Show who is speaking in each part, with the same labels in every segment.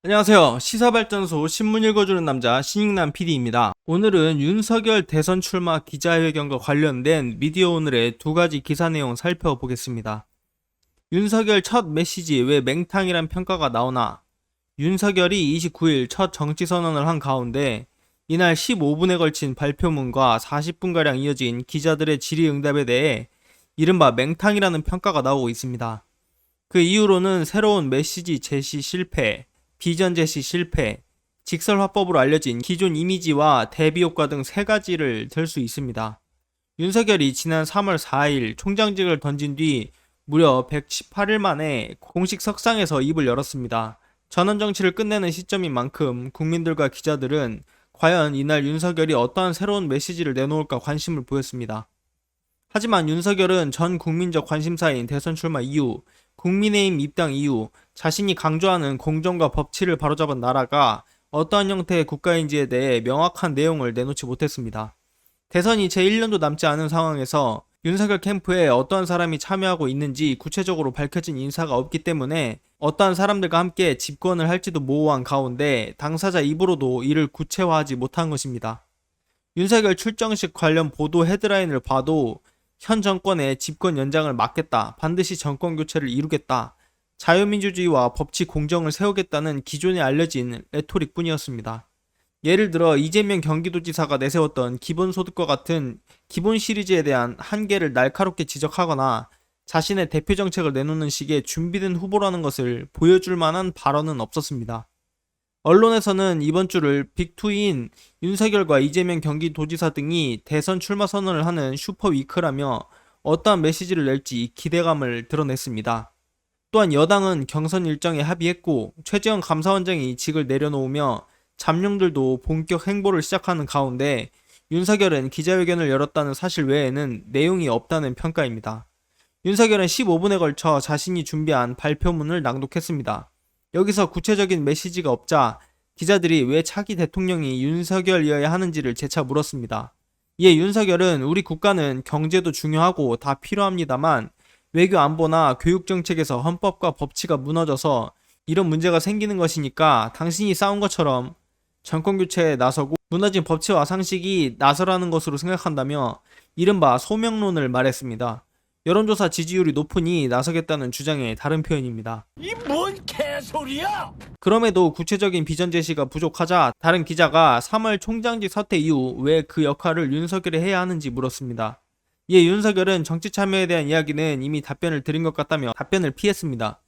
Speaker 1: 안녕하세요. 시사발전소 신문 읽어주는 남자 신익남 PD입니다. 오늘은 윤석열 대선 출마 기자회견과 관련된 미디어오늘의 두 가지 기사 내용 살펴보겠습니다. 윤석열 첫 메시지 왜 맹탕이란 평가가 나오나? 윤석열이 29일 첫 정치선언을 한 가운데 이날 15분에 걸친 발표문과 40분가량 이어진 기자들의 질의응답에 대해 이른바 맹탕이라는 평가가 나오고 있습니다. 그 이후로는 새로운 메시지 제시 실패, 비전 제시 실패, 직설 화법으로 알려진 기존 이미지와 대비 효과 등 세 가지를 들 수 있습니다. 윤석열이 지난 3월 4일 총장직을 던진 뒤 무려 118일 만에 공식 석상에서 입을 열었습니다. 전원 정치를 끝내는 시점인 만큼 국민들과 기자들은 과연 이날 윤석열이 어떠한 새로운 메시지를 내놓을까 관심을 보였습니다. 하지만 윤석열은 전 국민적 관심사인 대선 출마 이후, 국민의힘 입당 이후 자신이 강조하는 공정과 법치를 바로잡은 나라가 어떠한 형태의 국가인지에 대해 명확한 내용을 내놓지 못했습니다. 대선이 제 1년도 남지 않은 상황에서 윤석열 캠프에 어떠한 사람이 참여하고 있는지 구체적으로 밝혀진 인사가 없기 때문에 어떠한 사람들과 함께 집권을 할지도 모호한 가운데 당사자 입으로도 이를 구체화하지 못한 것입니다. 윤석열 출정식 관련 보도 헤드라인을 봐도 현 정권의 집권 연장을 막겠다, 반드시 정권 교체를 이루겠다, 자유민주주의와 법치 공정을 세우겠다는 기존에 알려진 레토릭 뿐이었습니다. 예를 들어 이재명 경기도지사가 내세웠던 기본소득과 같은 기본 시리즈에 대한 한계를 날카롭게 지적하거나 자신의 대표 정책을 내놓는 식의 준비된 후보라는 것을 보여줄 만한 발언은 없었습니다. 언론에서는 이번 주를 빅2인 윤석열과 이재명 경기도지사 등이 대선 출마 선언을 하는 슈퍼위크라며 어떠한 메시지를 낼지 기대감을 드러냈습니다. 또한 여당은 경선 일정에 합의했고 최재형 감사원장이 직을 내려놓으며 잠룡들도 본격 행보를 시작하는 가운데 윤석열은 기자회견을 열었다는 사실 외에는 내용이 없다는 평가입니다. 윤석열은 15분에 걸쳐 자신이 준비한 발표문을 낭독했습니다. 여기서 구체적인 메시지가 없자 기자들이 왜 차기 대통령이 윤석열이어야 하는지를 재차 물었습니다. 이에 윤석열은 우리 국가는 경제도 중요하고 다 필요합니다만 외교 안보나 교육 정책에서 헌법과 법치가 무너져서 이런 문제가 생기는 것이니까 당신이 싸운 것처럼 정권 교체에 나서고 무너진 법치와 상식이 나서라는 것으로 생각한다며 이른바 소명론을 말했습니다. 여론조사 지지율이 높으니 나서겠다는 주장의 다른 표현입니다.
Speaker 2: 이 뭔 개소리야!
Speaker 1: 그럼에도 구체적인 비전 제시가 부족하자 다른 기자가 3월 총장직 사퇴 이후 왜 그 역할을 윤석열이 해야 하는지 물었습니다. 이에 윤석열은 정치 참여에 대한 이야기는 이미 답변을 드린 것 같다며 답변을 피했습니다.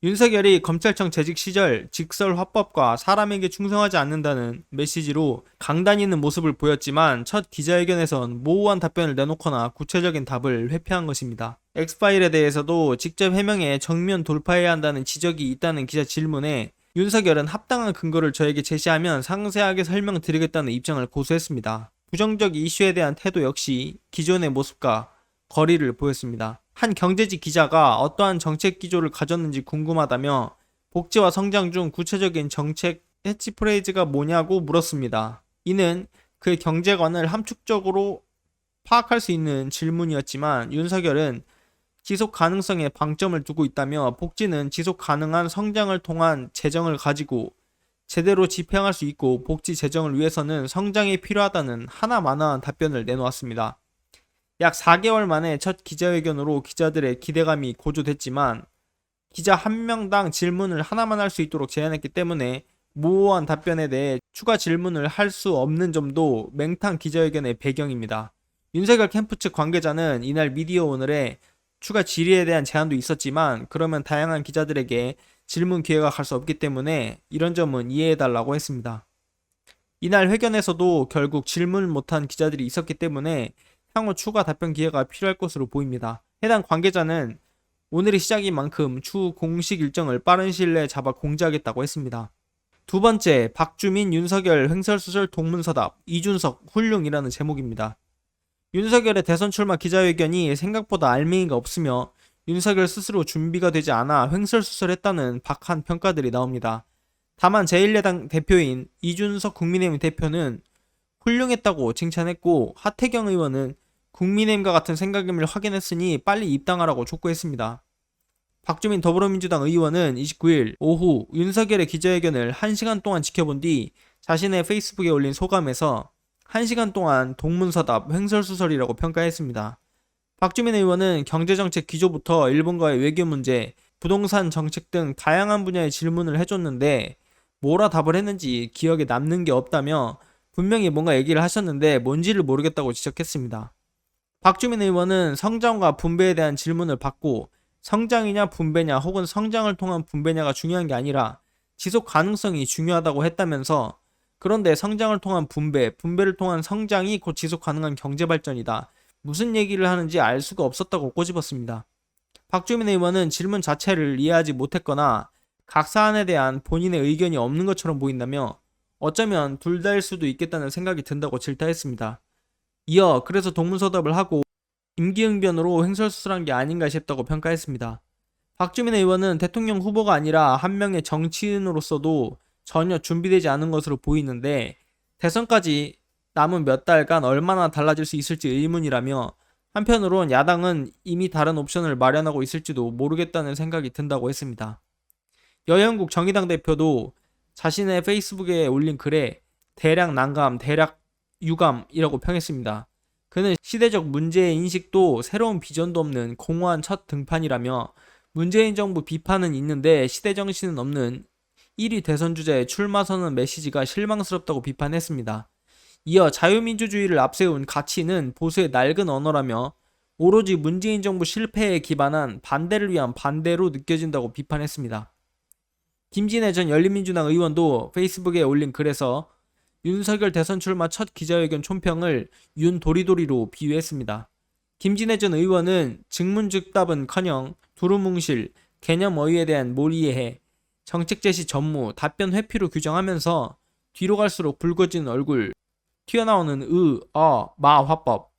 Speaker 1: 윤석열이 검찰청 재직 시절 직설 화법과 사람에게 충성하지 않는다는 메시지로 강단 있는 모습을 보였지만 첫 기자회견에선 모호한 답변을 내놓거나 구체적인 답을 회피한 것입니다. 엑스파일에 대해서도 직접 해명해 정면 돌파해야 한다는 지적이 있다는 기자 질문에 윤석열은 합당한 근거를 저에게 제시하면 상세하게 설명드리겠다는 입장을 고수했습니다. 부정적 이슈에 대한 태도 역시 기존의 모습과 거리를 보였습니다. 한 경제지 기자가 어떠한 정책 기조를 가졌는지 궁금하다며 복지와 성장 중 구체적인 정책 캐치프레이즈가 뭐냐고 물었습니다. 이는 그의 경제관을 함축적으로 파악할 수 있는 질문이었지만 윤석열은 지속 가능성에 방점을 두고 있다며 복지는 지속 가능한 성장을 통한 재정을 가지고 제대로 집행할 수 있고 복지 재정을 위해서는 성장이 필요하다는 하나마나한 답변을 내놓았습니다. 약 4개월 만에 첫 기자회견으로 기자들의 기대감이 고조됐지만 기자 한 명당 질문을 하나만 할 수 있도록 제한했기 때문에 모호한 답변에 대해 추가 질문을 할 수 없는 점도 맹탕 기자회견의 배경입니다. 윤석열 캠프 측 관계자는 이날 미디어오늘에 추가 질의에 대한 제한도 있었지만 그러면 다양한 기자들에게 질문 기회가 갈 수 없기 때문에 이런 점은 이해해달라고 했습니다. 이날 회견에서도 결국 질문을 못한 기자들이 있었기 때문에 향후 추가 답변 기회가 필요할 것으로 보입니다. 해당 관계자는 오늘이 시작인 만큼 추후 공식 일정을 빠른 시일 내에 잡아 공지하겠다고 했습니다. 두 번째, 박주민 윤석열 횡설수설 동문서답 이준석 훌륭이라는 제목입니다. 윤석열의 대선 출마 기자회견이 생각보다 알맹이가 없으며 윤석열 스스로 준비가 되지 않아 횡설수설했다는 박한 평가들이 나옵니다. 다만 제1야당 대표인 이준석 국민의힘 대표는 훌륭했다고 칭찬했고 하태경 의원은 국민의힘과 같은 생각임을 확인했으니 빨리 입당하라고 촉구했습니다. 박주민 더불어민주당 의원은 29일 오후 윤석열의 기자회견을 1시간 동안 지켜본 뒤 자신의 페이스북에 올린 소감에서 1시간 동안 동문서답 횡설수설이라고 평가했습니다. 박주민 의원은 경제정책 기조부터 일본과의 외교 문제, 부동산 정책 등 다양한 분야의 질문을 해줬는데 뭐라 답을 했는지 기억에 남는 게 없다며 분명히 뭔가 얘기를 하셨는데 뭔지를 모르겠다고 지적했습니다. 박주민 의원은 성장과 분배에 대한 질문을 받고 성장이냐 분배냐 혹은 성장을 통한 분배냐가 중요한 게 아니라 지속 가능성이 중요하다고 했다면서 그런데 성장을 통한 분배, 분배를 통한 성장이 곧 지속 가능한 경제 발전이다. 무슨 얘기를 하는지 알 수가 없었다고 꼬집었습니다. 박주민 의원은 질문 자체를 이해하지 못했거나 각 사안에 대한 본인의 의견이 없는 것처럼 보인다며 어쩌면 둘 다일 수도 있겠다는 생각이 든다고 질타했습니다. 이어 그래서 동문서답을 하고 임기응변으로 횡설수설한 게 아닌가 싶다고 평가했습니다. 박주민 의원은 대통령 후보가 아니라 한 명의 정치인으로서도 전혀 준비되지 않은 것으로 보이는데 대선까지 남은 몇 달간 얼마나 달라질 수 있을지 의문이라며 한편으론 야당은 이미 다른 옵션을 마련하고 있을지도 모르겠다는 생각이 든다고 했습니다. 여영국 정의당 대표도 자신의 페이스북에 올린 글에 대략 난감, 대략 유감이라고 평했습니다. 그는 시대적 문제의 인식도 새로운 비전도 없는 공허한 첫 등판이라며 문재인 정부 비판은 있는데 시대 정신은 없는 1위 대선 주자의 출마 선언 메시지가 실망스럽다고 비판했습니다. 이어 자유민주주의를 앞세운 가치는 보수의 낡은 언어라며 오로지 문재인 정부 실패에 기반한 반대를 위한 반대로 느껴진다고 비판했습니다. 김진애 전 열린민주당 의원도 페이스북에 올린 글에서 윤석열 대선 출마 첫 기자회견 촌평을 윤도리도리로 비유했습니다. 김진애 전 의원은 증문즉답은커녕 두루뭉실, 개념 어휘에 대한 몰이해, 정책 제시 전무, 답변 회피로 규정하면서 뒤로 갈수록 붉어지는 얼굴, 튀어나오는 마 화법,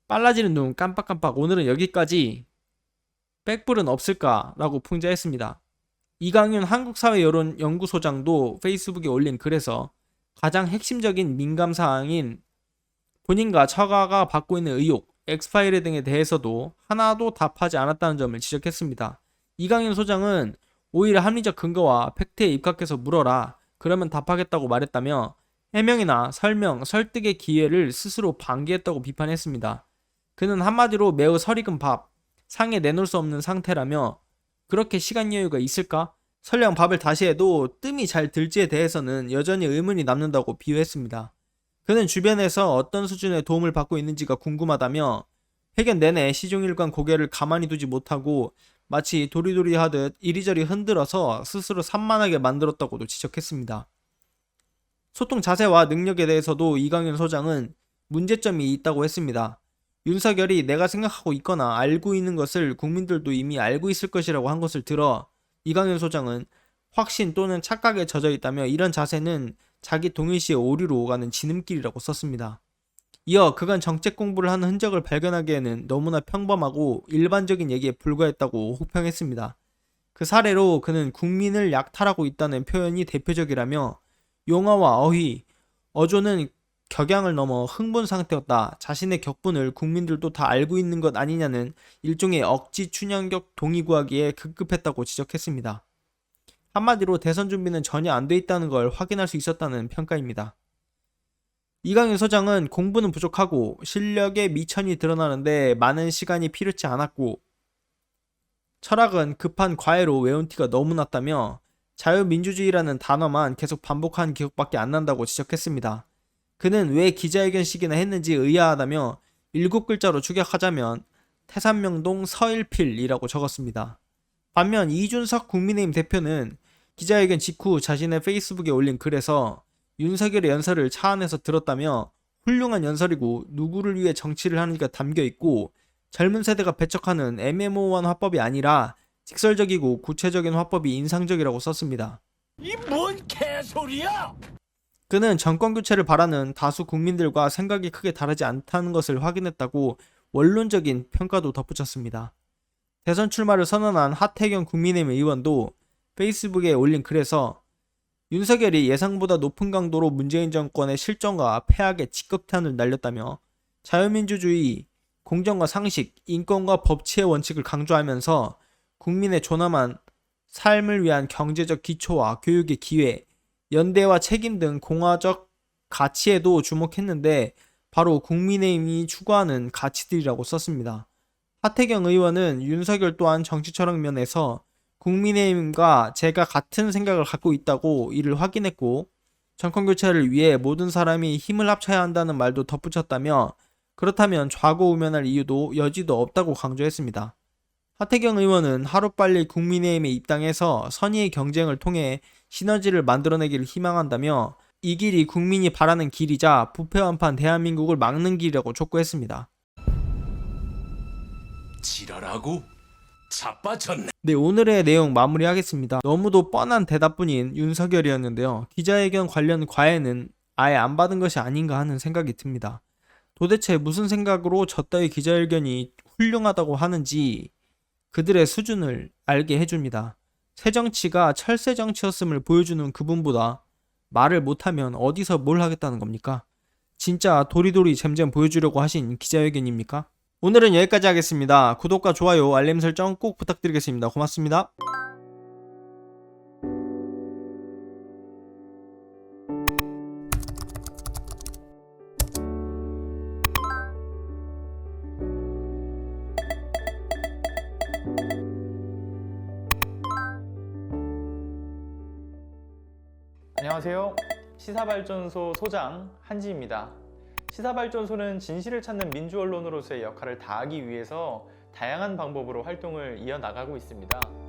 Speaker 1: 빨라지는 눈 깜빡깜빡 오늘은 여기까지 백불은 없을까라고 풍자했습니다. 이강윤 한국사회여론연구소장도 페이스북에 올린 글에서 가장 핵심적인 민감사항인 본인과 처가가 받고 있는 의혹, 엑스파일 등에 대해서도 하나도 답하지 않았다는 점을 지적했습니다. 이강윤 소장은 오히려 합리적 근거와 팩트에 입각해서 물어라. 그러면 답하겠다고 말했다며 해명이나 설명, 설득의 기회를 스스로 방기했다고 비판했습니다. 그는 한마디로 매우 설익은 밥, 상에 내놓을 수 없는 상태라며 그렇게 시간 여유가 있을까? 설령 밥을 다시 해도 뜸이 잘 들지에 대해서는 여전히 의문이 남는다고 비유했습니다. 그는 주변에서 어떤 수준의 도움을 받고 있는지가 궁금하다며 회견 내내 시종일관 고개를 가만히 두지 못하고 마치 도리도리 하듯 이리저리 흔들어서 스스로 산만하게 만들었다고도 지적했습니다. 소통 자세와 능력에 대해서도 이강윤 소장은 문제점이 있다고 했습니다. 윤석열이 내가 생각하고 있거나 알고 있는 것을 국민들도 이미 알고 있을 것이라고 한 것을 들어 이강윤 소장은 확신 또는 착각에 젖어 있다며 이런 자세는 자기 동일시의 오류로 오가는 지름길이라고 썼습니다. 이어 그간 정책 공부를 하는 흔적을 발견하기에는 너무나 평범하고 일반적인 얘기에 불과했다고 혹평했습니다. 그 사례로 그는 국민을 약탈하고 있다는 표현이 대표적이라며 용어와 어휘, 어조는 격양을 넘어 흥분 상태였다. 자신의 격분을 국민들도 다 알고 있는 것 아니냐는 일종의 억지 춘향격 동의 구하기에 급급했다고 지적했습니다. 한마디로 대선 준비는 전혀 안 돼 있다는 걸 확인할 수 있었다는 평가입니다. 이강윤 소장은 공부는 부족하고 실력의 미천이 드러나는데 많은 시간이 필요치 않았고 철학은 급한 과외로 외운 티가 너무 났다며 자유민주주의라는 단어만 계속 반복한 기억밖에 안 난다고 지적했습니다. 그는 왜 기자회견식이나 했는지 의아하다며 7글자로 축약하자면 태산명동 서일필이라고 적었습니다. 반면 이준석 국민의힘 대표는 기자회견 직후 자신의 페이스북에 올린 글에서 윤석열의 연설을 차 안에서 들었다며 훌륭한 연설이고 누구를 위해 정치를 하는지가 담겨있고 젊은 세대가 배척하는 애매모호한 화법이 아니라 직설적이고 구체적인 화법이 인상적이라고 썼습니다.
Speaker 2: 이 뭔 개소리야!
Speaker 1: 그는 정권교체를 바라는 다수 국민들과 생각이 크게 다르지 않다는 것을 확인했다고 원론적인 평가도 덧붙였습니다. 대선 출마를 선언한 하태경 국민의힘 의원도 페이스북에 올린 글에서 윤석열이 예상보다 높은 강도로 문재인 정권의 실정과 폐악의 직격탄을 날렸다며 자유민주주의, 공정과 상식, 인권과 법치의 원칙을 강조하면서 국민의 존엄한 삶을 위한 경제적 기초와 교육의 기회, 연대와 책임 등 공화적 가치에도 주목했는데 바로 국민의힘이 추구하는 가치들이라고 썼습니다. 하태경 의원은 윤석열 또한 정치철학 면에서 국민의힘과 제가 같은 생각을 갖고 있다고 이를 확인했고 정권교체를 위해 모든 사람이 힘을 합쳐야 한다는 말도 덧붙였다며 그렇다면 좌고우면할 이유도 여지도 없다고 강조했습니다. 하태경 의원은 하루빨리 국민의힘에 입당해서 선의의 경쟁을 통해 시너지를 만들어내기를 희망한다며 이 길이 국민이 바라는 길이자 부패완판 대한민국을 막는 길이라고 촉구했습니다.
Speaker 2: 지랄하고 자빠졌네.
Speaker 1: 네, 오늘의 내용 마무리하겠습니다. 너무도 뻔한 대답뿐인 윤석열이었는데요. 기자회견 관련 과외는 아예 안 받은 것이 아닌가 하는 생각이 듭니다. 도대체 무슨 생각으로 저따위 기자회견이 훌륭하다고 하는지 그들의 수준을 알게 해줍니다. 새정치가 철새정치였음을 보여주는 그분보다 말을 못하면 어디서 뭘 하겠다는 겁니까? 진짜 도리도리 잼잼 보여주려고 하신 기자회견입니까? 오늘은 여기까지 하겠습니다. 구독과 좋아요, 알림 설정 꼭 부탁드리겠습니다. 고맙습니다.
Speaker 3: 안녕하세요. 시사발전소 소장 한지입니다. 시사발전소는 진실을 찾는 민주언론으로서의 역할을 다하기 위해서 다양한 방법으로 활동을 이어나가고 있습니다.